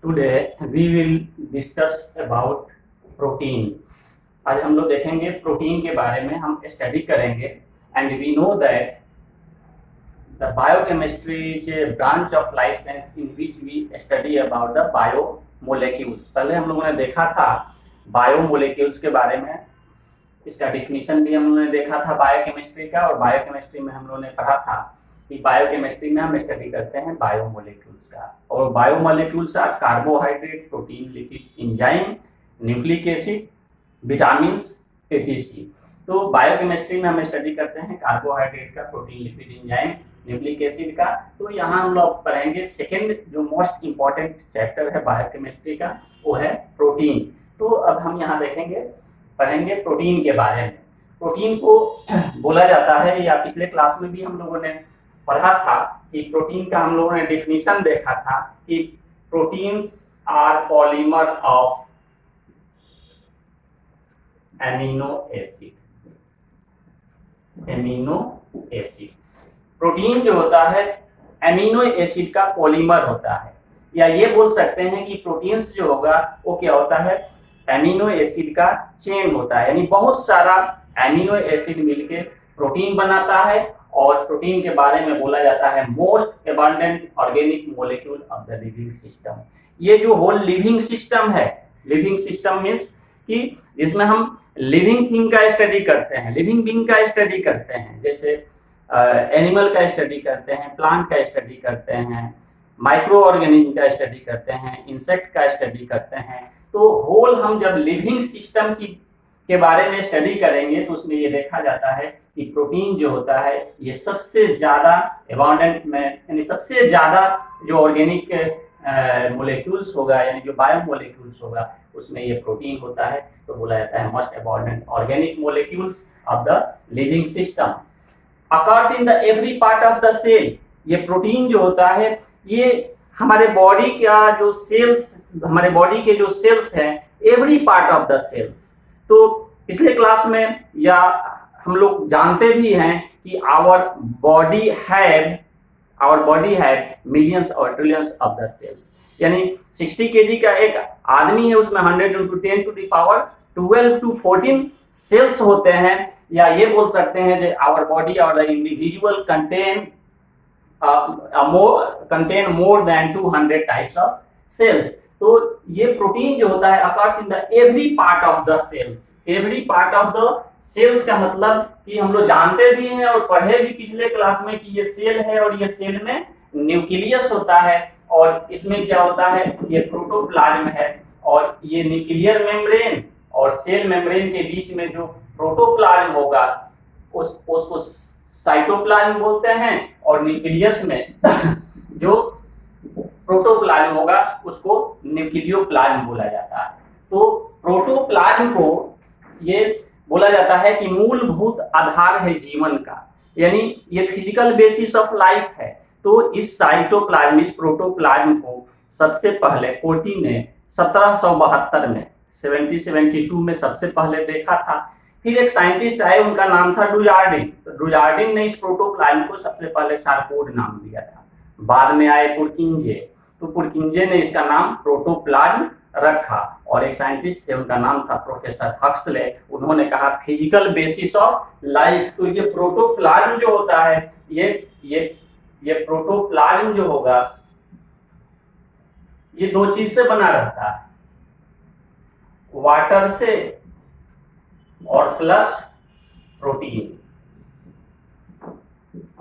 Today we will discuss about protein. आज हम लोग देखेंगे प्रोटीन के बारे में, हम स्टडी करेंगे. And we know that the biochemistry is a branch of life science in which we study about the biomolecules. पहले हम लोगों ने देखा था बायोमोलेक्यूल्स के बारे में, इसका डिफिनीशन भी हम लोगों ने देखा था बायोकेमिस्ट्री का, और बायोकेमिस्ट्री में हम लोगों ने पढ़ा था कि बायोकेमिस्ट्री में हम स्टडी करते हैं बायोमोलेक्यूल्स का. और biomolecules are carbohydrate, protein, lipid, enzyme, nucleic acid, vitamins, etc. तो बायोकेमिस्ट्री में हम स्टडी करते हैं कार्बोहाइड्रेट का, protein, lipid, enzyme, nucleic acid का. तो यहाँ हम लोग पढ़ेंगे सेकेंड जो मोस्ट इंपॉर्टेंट चैप्टर है बायोकेमिस्ट्री का, वो है प्रोटीन. तो अब हम यहाँ देखेंगे, पढ़ेंगे प्रोटीन के बारे में. प्रोटीन को बोला जाता है, या पिछले क्लास में भी हम लोगों ने पढ़ा था कि प्रोटीन का हम लोगों ने डिफिनीशन देखा था कि proteins are polymer of amino acid. Amino acid, protein जो होता है एमिनो एसिड का पॉलीमर होता है, या ये बोल सकते हैं कि प्रोटीन्स जो होगा वो क्या होता है, एमिनो एसिड का चेन होता है. यानी बहुत सारा एमिनो एसिड मिलके प्रोटीन बनाता है, और प्रोटीन के बारे में बोला जाता है most abundant organic molecule of the living system. ये जो होल लिविंग सिस्टम है, लिविंग सिस्टम मींस कि जिसमें हम लिविंग थिंग का स्टडी करते हैं, लिविंग बीइंग का स्टडी करते हैं, जैसे एनिमल का स्टडी करते हैं, प्लांट का स्टडी करते हैं, माइक्रो ऑर्गेनिज्म का स्टडी करते हैं, इंसेक्ट का स्टडी करते हैं. तो होल हम जब लिविंग सिस्टम के बारे में स्टडी करेंगे तो उसमें ये देखा जाता है कि प्रोटीन जो होता है ये सबसे ज़्यादा एबंडेंट में, यानी सबसे ज़्यादा जो ऑर्गेनिक मोलेक्यूल्स होगा, यानी जो बायोमोलेक्यूल्स होगा, उसमें ये प्रोटीन होता है. तो बोला जाता है most abundant organic molecules of the living system. Occurs in the every part of the cell. ये प्रोटीन जो होता है ये हमारे बॉडी का जो सेल्स, हमारे बॉडी के जो सेल्स हैं, every part of the cells. तो पिछले क्लास में या हम लोग जानते भी हैं कि आवर बॉडी हैव मिलियंस और ट्रिलियंस ऑफ द सेल्स. यानी 60 केजी का एक आदमी है, उसमें 100 × 10 to the power 12 to 14 sales होते हैं. या ये बोल सकते हैं कि आवर बॉडी और the individual contain more than 200 types of cells. तो ये प्रोटीन जो होता है occurs in the every part of the cells. Every part of the cells का मतलब कि हम लोग जानते भी हैं और पढ़े भी पिछले क्लास में कि ये सेल है, और ये सेल में न्यूक्लियस होता है, और इसमें क्या होता है, ये प्रोटोप्लाज्म है, और ये न्यूक्लियर मेम्ब्रेन और सेल मेम्ब्रेन के बीच में जो प्रोटोप्लाज्म होगा उसको साइटोप्लाज्म बोलते हैं, और न्यूक्लियस में जो प्रोटोप्लाज्म होगा उसको न्यूक्लियोप्लाज्म बोला जाता है. तो प्रोटोप्लाज्म को ये बोला जाता है कि मूलभूत आधार है जीवन का, यानी ये फिजिकल बेसिस ऑफ लाइफ है. तो इस साइटोप्लाज्म, इस प्रोटोप्लाज्म को सबसे पहले कोटी ने 1772 में 1772 में सबसे पहले देखा था. फिर एक साइंटिस्ट आए, उनका नाम था डुजार्डिन. तो डुजार्डिन ने इस प्रोटोप्लाज्म को सबसे पहले सारकोड नाम दिया था. बाद में आए पुरकिंजे, तो पुरकिंजे ने इसका नाम प्रोटोप्लाज्म रखा. और एक साइंटिस्ट थे, उनका नाम था प्रोफेसर हक्सले, उन्होंने कहा फिजिकल बेसिस ऑफ लाइफ. तो ये प्रोटोप्लाज्म जो होता है, ये प्रोटोप्लाज्म जो होगा ये दो चीज से बना रहता है, वाटर से और प्लस प्रोटीन.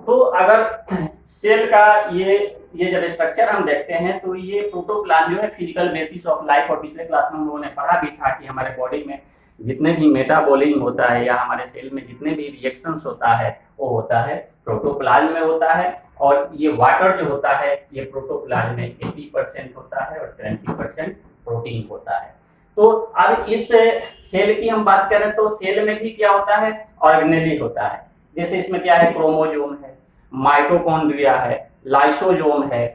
तो अगर सेल का ये जब स्ट्रक्चर हम देखते हैं तो ये प्रोटोप्लाज्म जो है फिजिकल बेसिस ऑफ लाइफ. और पिछले क्लास में हम लोगों ने पढ़ा भी था कि हमारे बॉडी में जितने भी मेटाबॉलिज्म होता है, या हमारे सेल में जितने भी रिएक्शंस होता है, वो होता है प्रोटोप्लाज्म में होता है. और ये वाटर जो होता है ये प्रोटोप्लाज्म में 80% होता है, और 20% प्रोटीन होता है. तो अब इस सेल की हम बात करें तो सेल में भी क्या होता है, ऑर्गेनेली होता है. जैसे इसमें क्या है, क्रोमोजोम है, माइटोकॉन्ड्रिया है, लाइसोजोम है,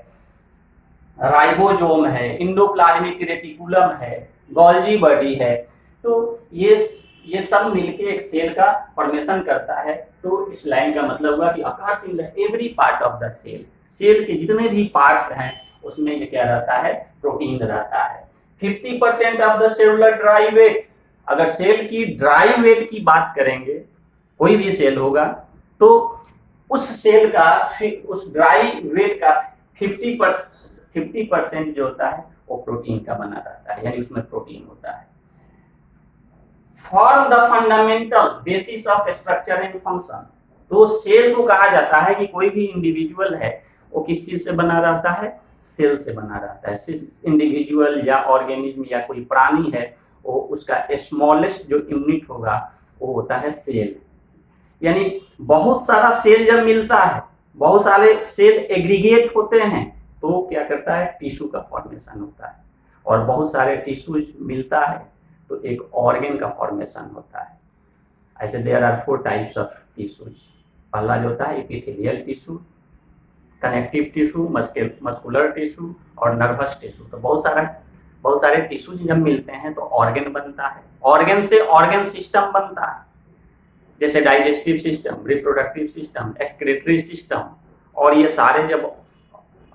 राइबोजोम है, इंडोप्लाज्मिक रेटिकुलम है, गोल्जी बॉडी है. तो ये सब मिलके एक सेल का फॉर्मेशन करता है. तो इस लाइन का मतलब हुआ कि occurs in the every part of the cell. Cell के जितने भी पार्ट्स हैं उसमें ये क्या रहता है, प्रोटीन रहता है। 50% of the cellular dry weight, अगर सेल की ड्राई वेट की बात करेंगे, कोई भी सेल होगा तो उस सेल का उस ड्राई वेट का 50% जो होता है वो प्रोटीन का बना रहता है, यानी उसमें प्रोटीन होता है। Form the fundamental basis of structure and function, तो सेल को कहा जाता है कि कोई भी इंडिविजुअल है वो किस चीज से बना रहता है, सेल से बना रहता है। इंडिविजुअल या ऑर्गेनिज्म या कोई प्राणी है वो उसका स्मॉलेस्ट जो यूनिट होगा वो होता है सेल। यानी बहुत सारा सेल जब मिलता है, बहुत सारे सेल एग्रीगेट होते हैं तो क्या करता है, टिश्यू का फॉर्मेशन होता है, और बहुत सारे टिश्यू मिलता है तो एक ऑर्गन का फॉर्मेशन होता है। ऐसे there are 4 types of tissues. पहला जो होता है epithelial tissue, connective tissue, muscular tissue और नर्वस टिश्यू। तो बहुत सारे टिश्यू जब मिलते हैं तो ऑर्गन बनता है, ऑर्गन से ऑर्गन सिस्टम बनता है, जैसे digestive system, reproductive system, excretory system. और ये सारे जब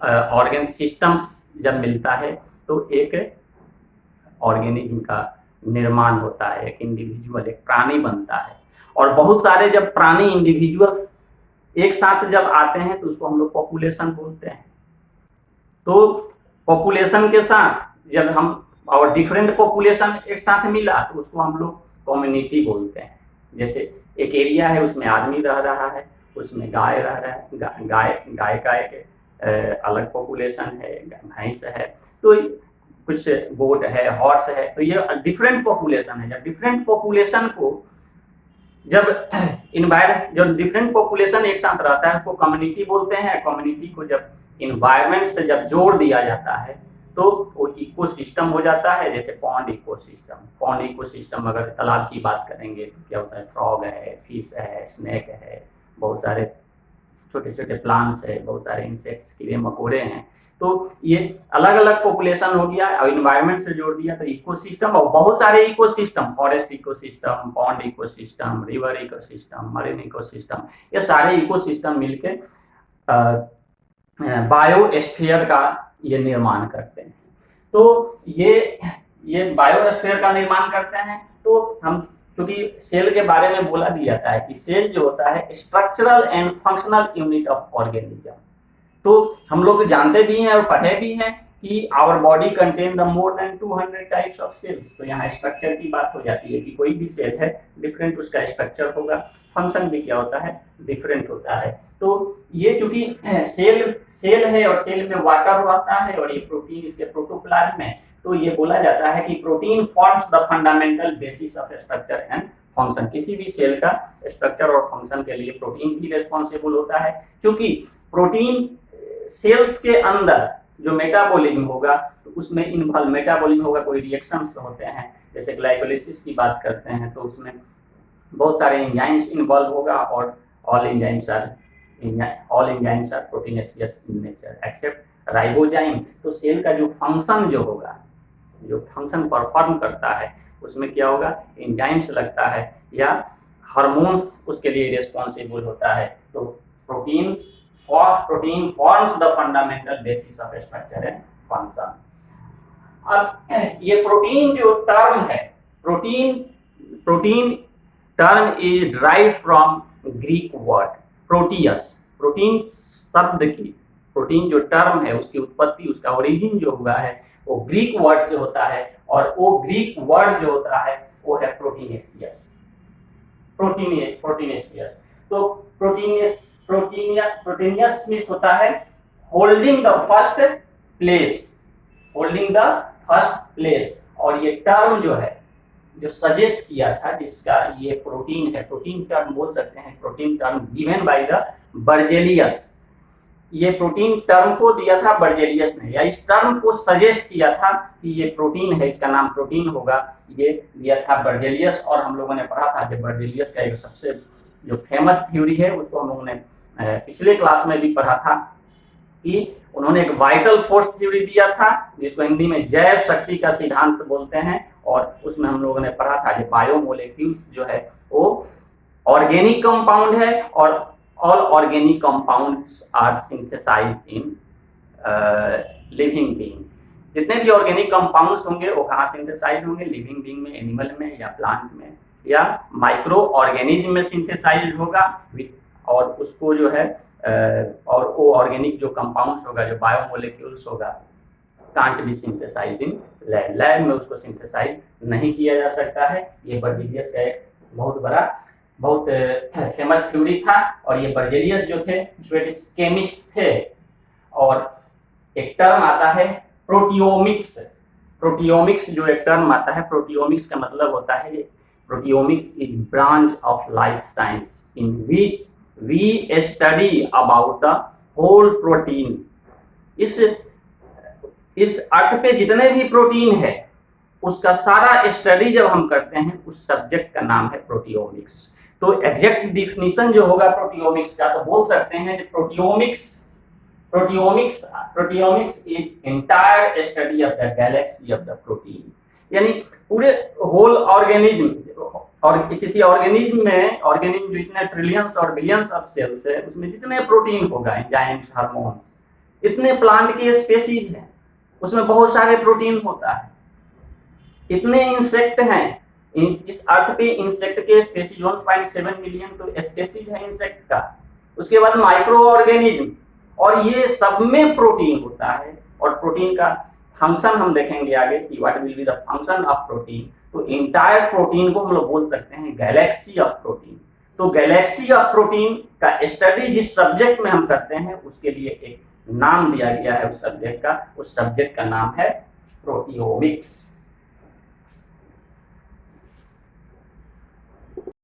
ऑर्गन सिस्टम्स जब मिलता है तो एक ऑर्गेनिज्म का निर्माण होता है, एक इंडिविजुअल, एक प्राणी बनता है। और बहुत सारे जब प्राणी इंडिविजुअल्स एक साथ जब आते हैं तो उसको हम लोग पॉपुलेशन बोलते हैं। तो पॉपुलेशन के साथ जब हम और डिफरेंट पॉपुलेशन एक साथ मिला तो उसको हम लोग कम्युनिटी बोलते हैं। जैसे एक एरिया है उसमें आदमी रह रहा है, उसमें गाय रह रहा है, गाय का एक अलग पॉपुलेशन है, भैंस है, तो कुछ गोट है, हॉर्स है, तो ये डिफरेंट पॉपुलेशन है। जब डिफरेंट पॉपुलेशन को जब डिफरेंट पॉपुलेशन एक साथ रहता है उसको कम्युनिटी बोलते हैं। कम्युनिटी को जब इन्वायरमेंट से जब जोड़ दिया जाता है तो वो इकोसिस्टम हो जाता है। जैसे पॉन्ड इकोसिस्टम अगर तालाब की बात करेंगे तो क्या होता है, फ्रॉग है, फिश है, स्नेक है, बहुत सारे छोटे छोटे प्लांट्स है, बहुत सारे इंसेक्ट्स, कीड़े मकोड़े हैं। तो ये अलग अलग पॉपुलेशन हो गया और इन्वायरमेंट से जोड़ दिया तो इकोसिस्टम। और बहुत सारे ecosystem, forest ecosystem, pond ecosystem, river ecosystem, marine ecosystem, ये सारे इकोसिस्टम मिलके बायोस्फीयर का ये निर्माण करते हैं। तो ये बायोस्फीयर का निर्माण करते हैं। तो हम क्योंकि सेल के बारे में बोला भी जाता है कि सेल जो होता है structural and functional unit of organism. तो हम लोग जानते भी हैं और पढ़े भी हैं कि our body contain the more than 200 types of cells. तो यहाँ स्ट्रक्चर की बात हो जाती है कि कोई भी सेल है डिफरेंट उसका स्ट्रक्चर होगा, फंक्शन भी क्या होता है, डिफरेंट होता है। तो ये चूंकि सेल है और सेल में वाटर रहता है और ये प्रोटीन इसके प्रोटोप्लाज्म में, तो ये बोला जाता है कि protein forms the fundamental basis of structure and function. किसी भी सेल का स्ट्रक्चर और फंक्शन के लिए प्रोटीन भी रिस्पॉन्सिबल होता है, क्योंकि प्रोटीन सेल्स के अंदर जो मेटाबॉलिज्म होगा तो उसमें इन्वॉल्व मेटाबॉलिज्म होगा, कोई रिएक्शंस होते हैं। जैसे ग्लाइकोलाइसिस की बात करते हैं तो उसमें बहुत सारे एंजाइम्स इन्वॉल्व होगा और all enzymes are proteinaceous in nature except ribozyme. तो सेल का जो फंक्शन जो होगा, जो फंक्शन परफॉर्म करता है उसमें क्या होगा, एंजाइम्स लगता है या हार्मोन्स उसके लिए रिस्पॉन्सिबल होता है। तो protein forms the fundamental basis of structure and function. अब ये प्रोटीन जो टर्म है, protein term is derived from Greek word Proteus. Protein शब्द की, प्रोटीन जो टर्म है उसकी उत्पत्ति, उसका ओरिजिन जो हुआ है वो ग्रीक वर्ड से होता है, और वो ग्रीक वर्ड जो होता है वो है प्रोटीनेशियस। तो प्रोटीनियस मीन्स होता है होल्डिंग द फर्स्ट प्लेस। और ये टर्म जो है जो सजेस्ट किया था, जिसका ये प्रोटीन है, प्रोटीन टर्म बोल सकते हैं, protein term given by the Berzelius. ये प्रोटीन टर्म को दिया था बर्जेलियस ने, या इस टर्म को सजेस्ट किया था कि ये प्रोटीन है, इसका नाम प्रोटीन होगा, ये दिया था बर्जेलियस। और हम लोगों ने पढ़ा था कि बर्जेलियस का एक सबसे जो फेमस थ्योरी है उसको हम लोगों ने पिछले क्लास में भी पढ़ा था कि उन्होंने एक वाइटल फोर्स थ्योरी दिया था जिसको हिंदी में जैव शक्ति का सिद्धांत बोलते हैं। और उसमें हम लोगों ने पढ़ा था कि बायोमोलेक्यूल्स जो है वो ऑर्गेनिक कंपाउंड है और all organic compounds are synthesised in living being. जितने भी ऑर्गेनिक कंपाउंड्स होंगे वो कहाँ सिंथेसाइज होंगे, लिविंग बीइंग में, एनिमल में या प्लांट में या माइक्रो ऑर्गेनिज्म में सिंथेसाइज होगा, और उसको जो है और वो ऑर्गेनिक जो कंपाउंड्स होगा, जो बायोमोलिक्यूल्स होगा, can't be synthesised in lab. Lab में उसको सिंथेसाइज नहीं किया जा सकता है। ये बर्जेलियस का एक बहुत बड़ा, बहुत फेमस थ्योरी था। और ये बर्जेलियस जो थे स्वीडिश केमिस्ट थे। और एक टर्म आता है प्रोटियोमिक्स। प्रोटियोमिक्स जो एक टर्म आता है, प्रोटियोमिक्स का मतलब होता है, proteomics is branch of life science in which we study about the whole protein. इस अर्थ पे जितने भी प्रोटीन है उसका सारा स्टडी जब हम करते हैं, उस सब्जेक्ट का नाम है प्रोटियोमिक्स। तो एग्जैक्ट डिफिनीशन जो होगा प्रोटियोमिक्स का, तो बोल सकते हैं proteomics is entire study of the Galaxy of the protein. यानी पूरे होल ऑर्गेनिज्म, और किसी ऑर्गेनिज्म जो इतने ट्रिलियंस और बिलियंस ऑफ सेल्स है, उसमें जितने प्रोटीन होगा, एंजाइम्स, हार्मोन्स, इतने प्लांट के स्पेसीज हैं, उसमें बहुत सारे प्रोटीन होता है। इतने इंसेक्ट हैं इस अर्थ पे, इंसेक्ट के स्पेसीज 1.7 मिलियन तो स्पेसीज है इंसेक्ट का। उसके बाद माइक्रो ऑर्गेनिज्म, और ये सब में प्रोटीन होता है। और प्रोटीन का फंक्शन हम देखेंगे आगे कि what will be the function of protein. तो इंटायर प्रोटीन को हम लोग बोल सकते हैं गैलेक्सी ऑफ प्रोटीन। तो गैलेक्सी ऑफ प्रोटीन का स्टडी जिस सब्जेक्ट में हम करते हैं, उसके लिए एक नाम दिया गया है उस सब्जेक्ट का नाम है प्रोटियोमिक्स।